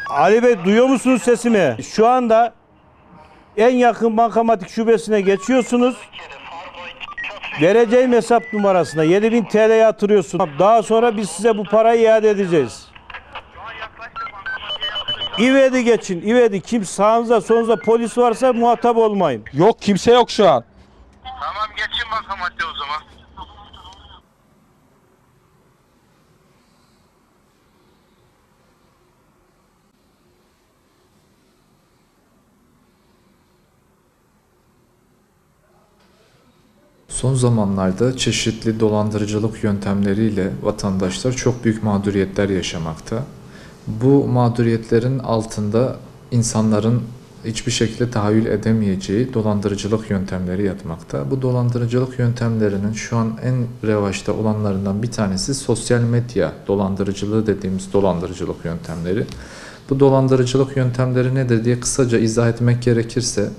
Ali Bey, duyuyor musunuz sesimi? Şu anda en yakın bankamatik şubesine geçiyorsunuz. Vereceğim hesap numarasına 7.000 TL yatırıyorsunuz. Daha sonra biz size bu parayı iade edeceğiz. İvedi geçin, İvedi. Kim sağınızda solunuzda polis varsa muhatap olmayın. Yok, kimse yok şu an. Tamam, geçin bankamatiğe o zaman. Son zamanlarda çeşitli dolandırıcılık yöntemleriyle vatandaşlar çok büyük mağduriyetler yaşamakta. Bu mağduriyetlerin altında insanların hiçbir şekilde tahayyül edemeyeceği dolandırıcılık yöntemleri yatmakta. Bu dolandırıcılık yöntemlerinin şu an en revaçta olanlarından bir tanesi sosyal medya dolandırıcılığı dediğimiz dolandırıcılık yöntemleri. Bu dolandırıcılık yöntemleri nedir diye kısaca izah etmek gerekirse,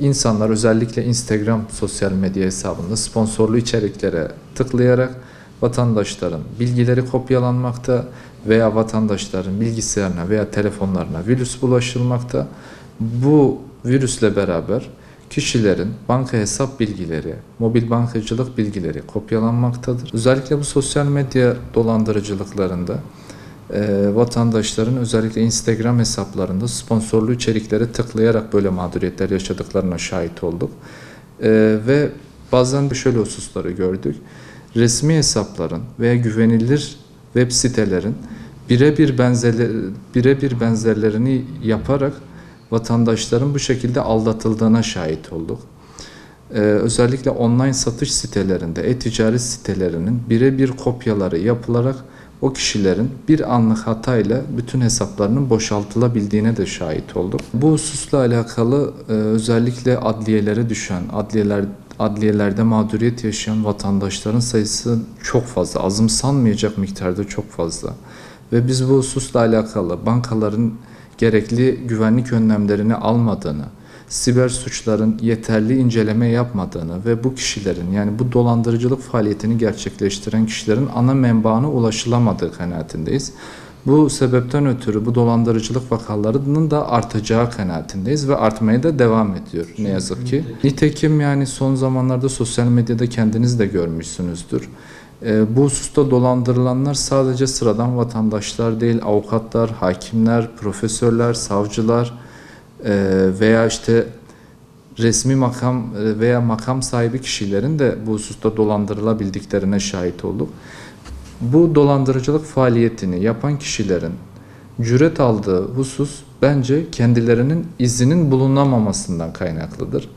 insanlar özellikle Instagram sosyal medya hesabında sponsorlu içeriklere tıklayarak vatandaşların bilgileri kopyalanmakta veya vatandaşların bilgisayarına veya telefonlarına virüs bulaşılmakta. Bu virüsle beraber kişilerin banka hesap bilgileri, mobil bankacılık bilgileri kopyalanmaktadır. Özellikle bu sosyal medya dolandırıcılıklarında vatandaşların özellikle Instagram hesaplarında sponsorlu içeriklere tıklayarak böyle mağduriyetler yaşadıklarına şahit olduk. Ve bazen de şöyle hususları gördük. Resmi hesapların veya güvenilir web sitelerin birebir benzerlerini yaparak vatandaşların bu şekilde aldatıldığına şahit olduk. Özellikle online satış sitelerinde, e-ticaret sitelerinin birebir kopyaları yapılarak o kişilerin bir anlık hatayla bütün hesaplarının boşaltılabildiğine de şahit olduk. Bu hususla alakalı özellikle adliyelere düşen, adliyelerde mağduriyet yaşayan vatandaşların sayısı çok fazla, azımsanmayacak miktarda çok fazla. Ve biz bu hususla alakalı bankaların gerekli güvenlik önlemlerini almadığını, siber suçların yeterli inceleme yapmadığını ve bu kişilerin, yani bu dolandırıcılık faaliyetini gerçekleştiren kişilerin ana menbaına ulaşılamadığı kanaatindeyiz. Bu sebepten ötürü bu dolandırıcılık vakalarının da artacağı kanaatindeyiz ve artmaya da devam ediyor ne yazık ki. Nitekim yani son zamanlarda sosyal medyada kendiniz de görmüşsünüzdür. Bu hususta dolandırılanlar sadece sıradan vatandaşlar değil, avukatlar, hakimler, profesörler, savcılar veya işte resmi makam veya makam sahibi kişilerin de bu hususta dolandırılabildiklerine şahit olduk. Bu dolandırıcılık faaliyetini yapan kişilerin cüret aldığı husus bence kendilerinin izinin bulunamamasından kaynaklıdır.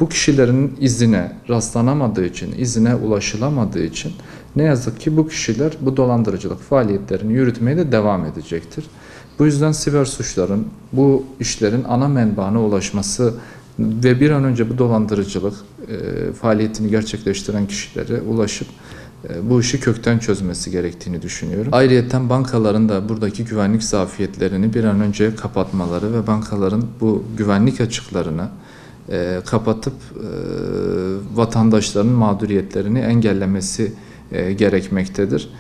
Bu kişilerin izine rastlanamadığı için, izine ulaşılamadığı için ne yazık ki bu kişiler bu dolandırıcılık faaliyetlerini yürütmeye de devam edecektir. Bu yüzden siber suçların, bu işlerin ana menbaına ulaşması ve bir an önce bu dolandırıcılık faaliyetini gerçekleştiren kişilere ulaşıp bu işi kökten çözmesi gerektiğini düşünüyorum. Ayrıyeten bankaların da buradaki güvenlik zafiyetlerini bir an önce kapatmaları ve bankaların bu güvenlik açıklarını kapatıp vatandaşların mağduriyetlerini engellemesi gerekmektedir.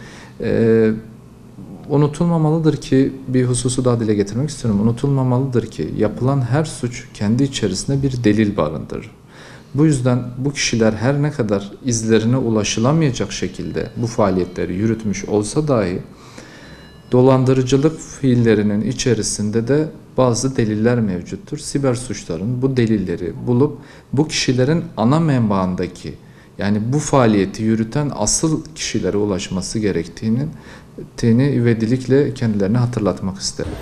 Unutulmamalıdır ki, bir hususu daha dile getirmek istiyorum. Unutulmamalıdır ki yapılan her suç kendi içerisinde bir delil barındırır. Bu yüzden bu kişiler her ne kadar izlerine ulaşılamayacak şekilde bu faaliyetleri yürütmüş olsa dahi dolandırıcılık fiillerinin içerisinde de bazı deliller mevcuttur. Siber suçların bu delilleri bulup bu kişilerin ana menbaındaki, Yani bu faaliyeti yürüten asıl kişilere ulaşması gerektiğini ivedilikle kendilerine hatırlatmak isterim.